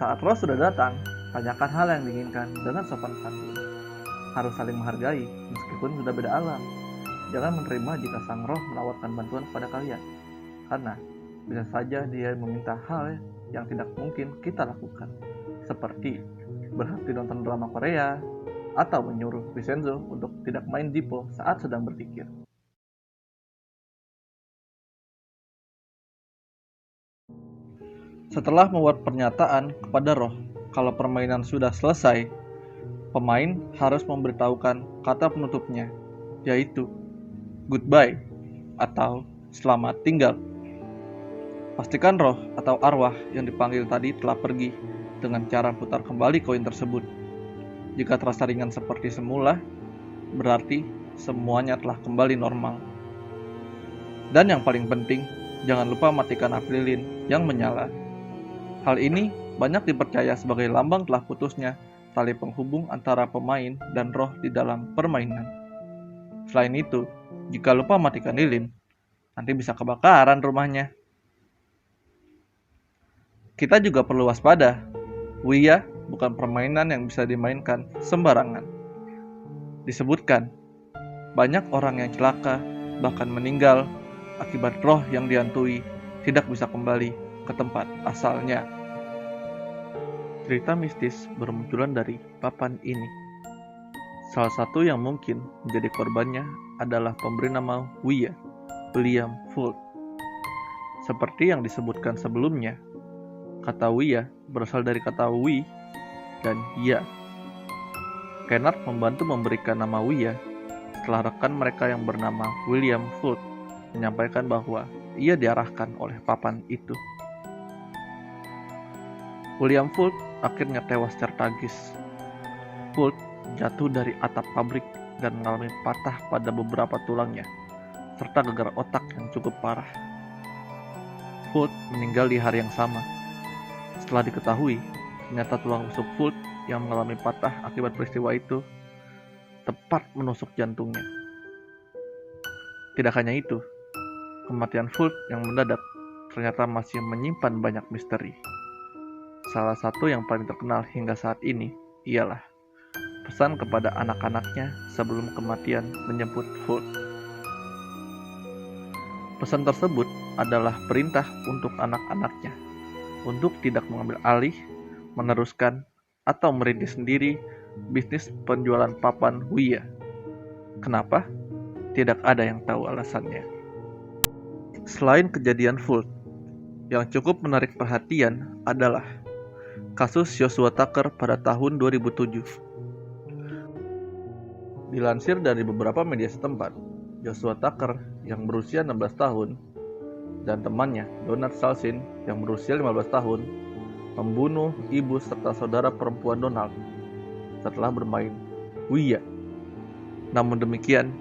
Saat roh sudah datang, tanyakan hal yang diinginkan dengan sopan santun. Harus saling menghargai meskipun sudah beda alam. Jangan menerima jika sang roh menawarkan bantuan kepada kalian, karena bisa saja dia meminta hal yang tidak mungkin kita lakukan, seperti berhenti nonton drama Korea atau menyuruh Vincenzo untuk tidak main Zippo saat sedang berpikir. Setelah membuat pernyataan kepada roh kalau permainan sudah selesai, pemain harus memberitahukan kata penutupnya, yaitu goodbye atau selamat tinggal. Pastikan roh atau arwah yang dipanggil tadi telah pergi dengan cara putar kembali koin tersebut. Jika terasa ringan seperti semula, berarti semuanya telah kembali normal. Dan yang paling penting, jangan lupa matikan api lilin yang menyala. Hal ini banyak dipercaya sebagai lambang telah putusnya tali penghubung antara pemain dan roh di dalam permainan. Selain itu, jika lupa matikan lilin, nanti bisa kebakaran rumahnya. Kita juga perlu waspada. Ouija bukan permainan yang bisa dimainkan sembarangan. Disebutkan, banyak orang yang celaka, bahkan meninggal, akibat roh yang dihantui tidak bisa kembali ke tempat asalnya. Cerita mistis bermunculan dari papan ini. Salah satu yang mungkin menjadi korbannya adalah pemberi nama Ouija, William Fuld. Seperti yang disebutkan sebelumnya, kata Ouija berasal dari kata "wi" dan "ya". Kennard membantu memberikan nama Ouija setelah rekan mereka yang bernama William Fuld menyampaikan bahwa ia diarahkan oleh papan itu. William Fuld akhirnya tewas secara tragis. Fuld jatuh dari atap pabrik dan mengalami patah pada beberapa tulangnya, serta gegar otak yang cukup parah. Fuld meninggal di hari yang sama. Setelah diketahui, ternyata tulang rusuk Fuld yang mengalami patah akibat peristiwa itu tepat menusuk jantungnya. Tidak hanya itu, kematian Fuld yang mendadak ternyata masih menyimpan banyak misteri. Salah satu yang paling terkenal hingga saat ini ialah pesan kepada anak-anaknya sebelum kematian menjemput Fuld. Pesan tersebut adalah perintah untuk anak-anaknya untuk tidak mengambil alih, meneruskan, atau merintis sendiri bisnis penjualan papan Ouija. Kenapa? Tidak ada yang tahu alasannya. Selain kejadian Fuld, yang cukup menarik perhatian adalah kasus Joshua Tucker pada tahun 2007. Dilansir dari beberapa media setempat, Joshua Tucker yang berusia 16 tahun dan temannya Donald Salsin yang berusia 15 tahun membunuh ibu serta saudara perempuan Donald setelah bermain Ouija. Namun demikian,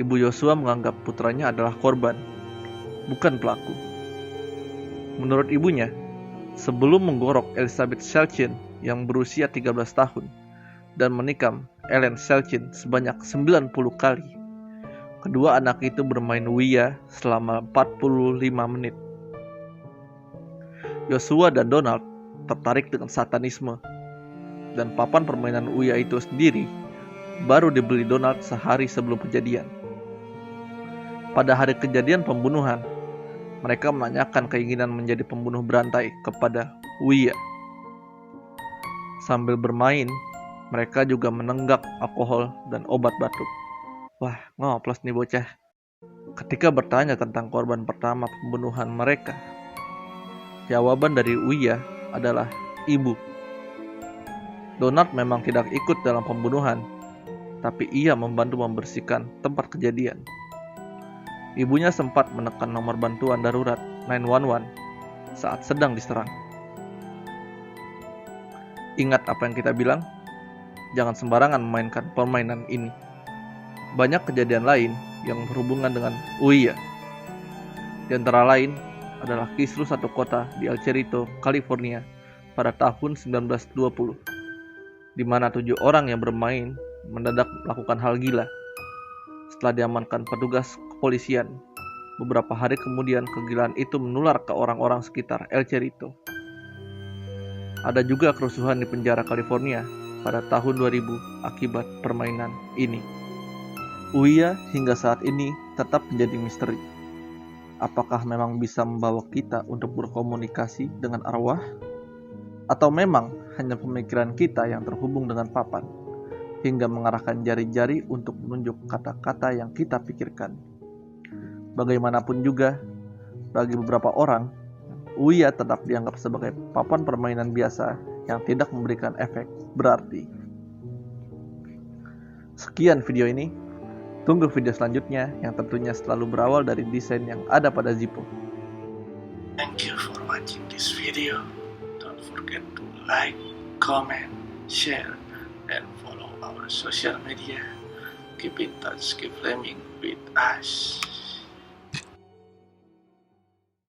ibu Joshua menganggap putranya adalah korban, bukan pelaku. Menurut ibunya, sebelum menggorok Elizabeth Selchin yang berusia 13 tahun dan menikam Ellen Selchin sebanyak 90 kali, kedua anak itu bermain Ouija selama 45 menit. Joshua dan Donald tertarik dengan satanisme, dan papan permainan Ouija itu sendiri baru dibeli Donald sehari sebelum kejadian. Pada hari kejadian pembunuhan, mereka menanyakan keinginan menjadi pembunuh berantai kepada Ouija. Sambil bermain, mereka juga menenggak alkohol dan obat batuk. Wah, ngoplos nih bocah. Ketika bertanya tentang korban pertama pembunuhan mereka, jawaban dari Ouija adalah ibu. Donald memang tidak ikut dalam pembunuhan, tapi ia membantu membersihkan tempat kejadian. Ibunya sempat menekan nomor bantuan darurat 911 saat sedang diserang. Ingat apa yang kita bilang? Jangan sembarangan memainkan permainan ini. Banyak kejadian lain yang berhubungan dengan Ouija. Di antara lain adalah kisruh satu kota di El Cerrito, California pada tahun 1920, di mana 7 orang yang bermain mendadak melakukan hal gila. Setelah diamankan petugas kepolisian, beberapa hari kemudian kegilaan itu menular ke orang-orang sekitar El Cerrito. Ada juga kerusuhan di penjara California pada tahun 2000 akibat permainan ini. Ouija hingga saat ini tetap menjadi misteri. Apakah memang bisa membawa kita untuk berkomunikasi dengan arwah? Atau memang hanya pemikiran kita yang terhubung dengan papan, hingga mengarahkan jari-jari untuk menunjuk kata-kata yang kita pikirkan? Bagaimanapun juga, bagi beberapa orang, Ouija tetap dianggap sebagai papan permainan biasa yang tidak memberikan efek berarti. Sekian video ini. Tunggu video selanjutnya yang tentunya selalu berawal dari desain yang ada pada Zippo. Thank you for watching this video. Don't forget to like, comment, share, and follow our social media. Keep in touch, keep flaming with us.